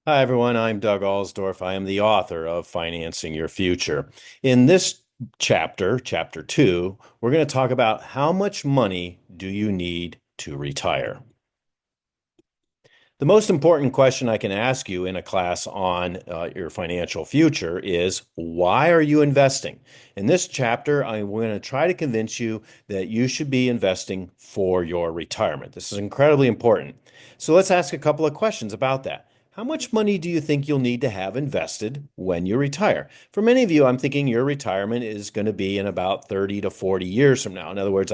Hi, everyone. I'm Doug Alsdorf. I am the author of Financing Your Future. In this chapter, chapter two, we're going to talk about how much money do you need to retire? The most important question I can ask you in a class on your financial future is why are you investing? In this chapter, I'm going to try to convince you that you should be investing for your retirement. This is incredibly important. So let's ask a couple of questions about that. How much money do you think you'll need to have invested when you retire? For many of you, I'm thinking your retirement is going to be in about 30 to 40 years from now. In other words,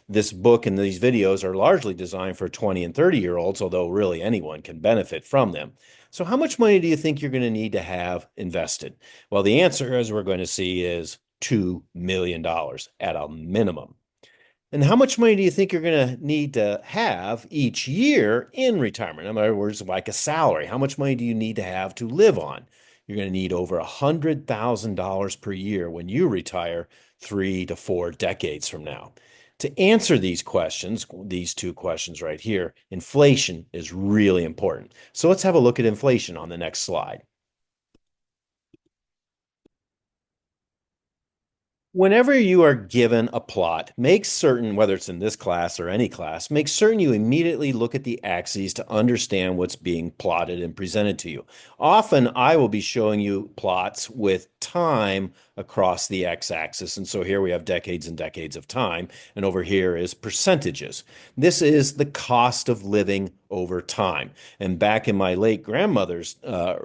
this book and these videos are largely designed for 20 and 30-year-olds, although really anyone can benefit from them. So how much money do you think you're going to need to have invested? Well, the answer, as we're going to see, is $2 million at a minimum. And how much money do you think you're going to need to have each year in retirement? In other words, like a salary. How much money do you need to have to live on? You're going to need over $100,000 per year when you retire 3 to 4 decades from now. To answer these questions, these two questions right here, inflation is really important. So let's have a look at inflation on the next slide. Whenever you are given a plot, make certain, whether it's in this class or any class, make certain you immediately look at the axes to understand what's being plotted and presented to you. Often I will be showing you plots with time across the x-axis. And so here we have decades and decades of time, and over here is percentages. This is the cost of living over time. And back in my late grandmother's,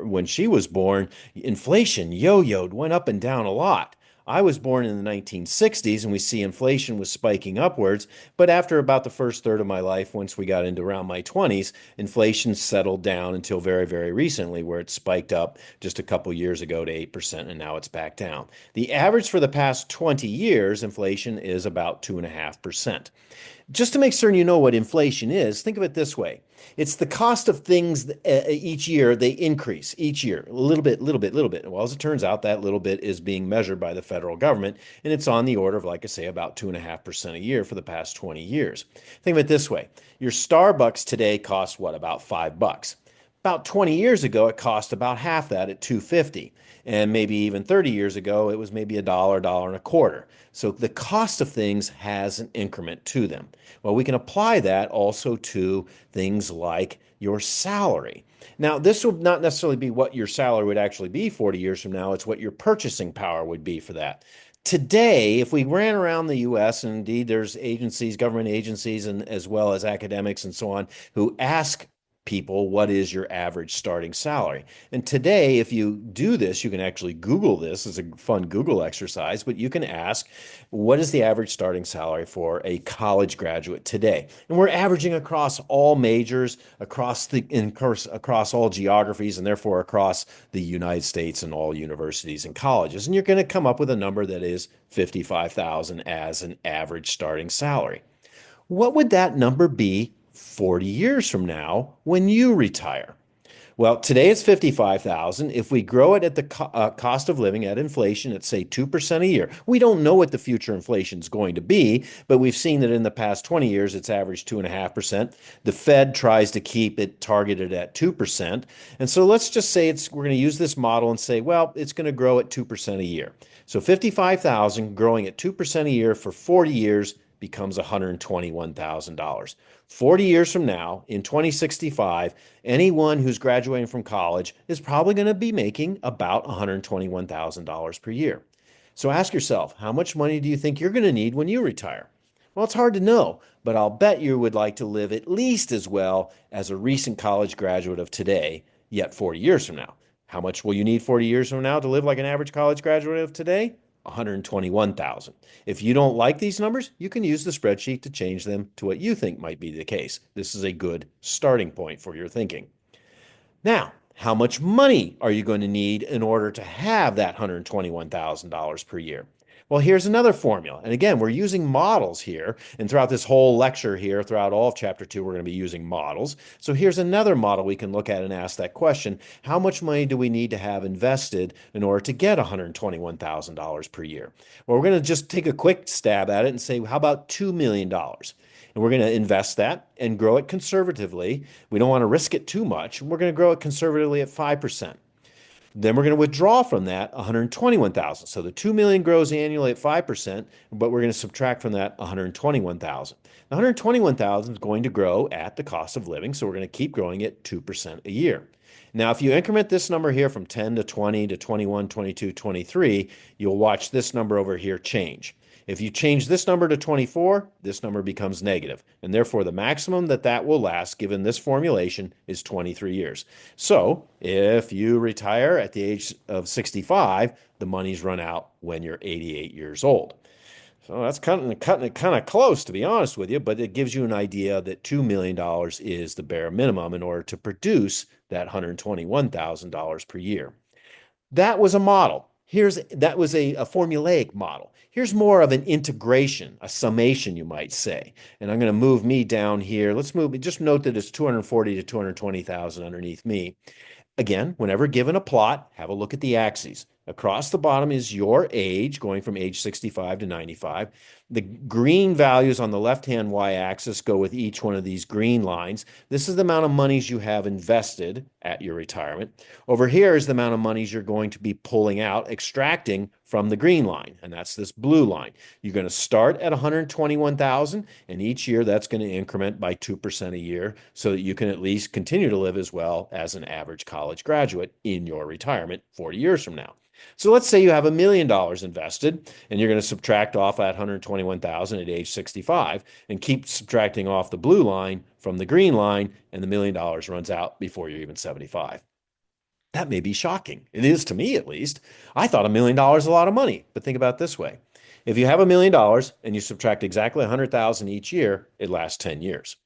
when she was born, inflation yo-yoed, went up and down a lot. I was born in the 1960s and we see inflation was spiking upwards. But after about the first third of my life, once we got into around my 20s, inflation settled down until very, very recently, where it spiked up just a couple years ago to 8%, and now it's back down. The average for the past 20 years, inflation is about 2.5%. Just to make certain you know what inflation is, think of it this way. It's the cost of things each year, they increase each year, a little bit, little bit, little bit. Well, as it turns out, that little bit is being measured by the federal government, and it's on the order of, like I say, about 2.5% a year for the past 20 years. Think of it this way. Your Starbucks today costs what, about $5? About 20 years ago, it cost about half that at 2.50. And maybe even 30 years ago, it was maybe a dollar, dollar and a quarter. So the cost of things has an increment to them. Well, we can apply that also to things like your salary. Now, this will not necessarily be what your salary would actually be 40 years from now. It's what your purchasing power would be for that. Today, if we ran around the US, and indeed there's agencies, government agencies, and as well as academics and so on, who ask people, what is your average starting salary? And today, if you do this, you can actually Google this. It's a fun Google exercise, but you can ask, what is the average starting salary for a college graduate today? And we're averaging across all majors, across all geographies, and therefore across the United States and all universities and colleges. And you're going to come up with a number that is 55,000 as an average starting salary. What would that number be 40 years from now when you retire? Well, today it's 55,000. If we grow it at the cost of living at inflation at say 2% a year, we don't know what the future inflation is going to be, but we've seen that in the past 20 years it's averaged 2.5%. The Fed tries to keep it targeted at 2%. And so let's just say we're going to use this model and say, well, it's going to grow at 2% a year. So 55,000 growing at 2% a year for 40 years becomes $121,000. 40 years from now, in 2065, anyone who's graduating from college is probably going to be making about $121,000 per year. So ask yourself, how much money do you think you're going to need when you retire? Well, it's hard to know, but I'll bet you would like to live at least as well as a recent college graduate of today, yet 40 years from now. How much will you need 40 years from now to live like an average college graduate of today? 121,000. If you don't like these numbers, you can use the spreadsheet to change them to what you think might be the case. This is a good starting point for your thinking. Now, how much money are you going to need in order to have that $121,000 per year? Well, here's another formula. And again, we're using models here. And throughout this whole lecture here, throughout all of chapter 2, we're going to be using models. So here's another model we can look at and ask that question. How much money do we need to have invested in order to get $121,000 per year? Well, we're going to just take a quick stab at it and say, how about $2 million? And we're going to invest that and grow it conservatively. We don't want to risk it too much. We're going to grow it conservatively at 5%. Then we're going to withdraw from that 121,000. So the 2 million grows annually at 5%, but we're going to subtract from that 121,000. The 121,000 is going to grow at the cost of living, so we're going to keep growing it 2% a year. Now, if you increment this number here from 10 to 20 to 21, 22, 23, you'll watch this number over here change. If you change this number to 24, this number becomes negative, and therefore the maximum that will last, given this formulation, is 23 years. So if you retire at the age of 65, the money's run out when you're 88 years old. So that's cutting it kind of close, to be honest with you, but it gives you an idea that $2 million is the bare minimum in order to produce that $121,000 per year. That was a model. That was a formulaic model. Here's more of an integration, a summation, you might say. And I'm going to move me down here. Let's move, just note that it's 240 to 220,000 underneath me. Again, whenever given a plot, have a look at the axes. Across the bottom is your age, going from age 65 to 95. The green values on the left-hand y-axis go with each one of these green lines. This is the amount of monies you have invested at your retirement. Over here is the amount of monies you're going to be pulling out, extracting from the green line, and that's this blue line. You're going to start at 121,000, and each year that's going to increment by 2% a year so that you can at least continue to live as well as an average college graduate in your retirement 40 years from now. So let's say you have $1 million invested and you're going to subtract off that 121,000 at age 65 and keep subtracting off the blue line from the green line, and the $1 million runs out before you're even 75. That may be shocking. It is to me, at least. I thought $1 million is a lot of money, but think about it this way. If you have $1 million and you subtract exactly 100,000 each year, it lasts 10 years.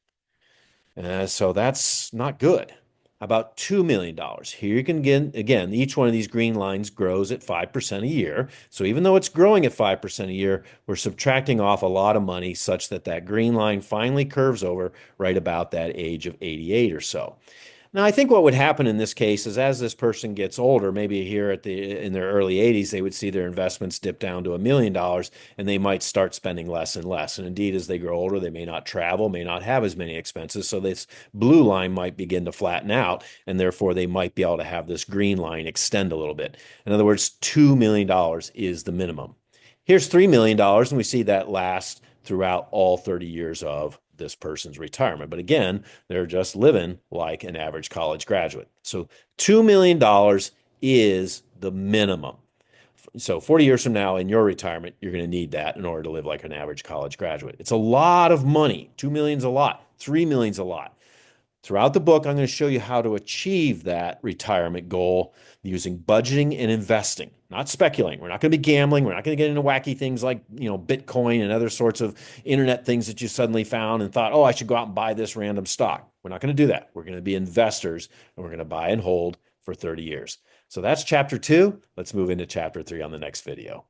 So that's not good. About $2 million. Here you can get, again, each one of these green lines grows at 5% a year. So even though it's growing at 5% a year, we're subtracting off a lot of money such that that green line finally curves over right about that age of 88 or so. Now, I think what would happen in this case is as this person gets older, maybe here in their early 80s, they would see their investments dip down to $1 million and they might start spending less and less. And indeed, as they grow older, they may not travel, may not have as many expenses. So this blue line might begin to flatten out, and therefore they might be able to have this green line extend a little bit. In other words, $2 million is the minimum. Here's $3 million, and we see that last throughout all 30 years of this person's retirement. But again, they're just living like an average college graduate. So $2 million is the minimum. So 40 years from now in your retirement, you're going to need that in order to live like an average college graduate. It's a lot of money. 2 million's a lot. 3 million's a lot. Throughout the book, I'm going to show you how to achieve that retirement goal using budgeting and investing, not speculating. We're not going to be gambling. We're not going to get into wacky things like, Bitcoin and other sorts of internet things that you suddenly found and thought, oh, I should go out and buy this random stock. We're not going to do that. We're going to be investors, and we're going to buy and hold for 30 years. So that's chapter 2. Let's move into chapter 3 on the next video.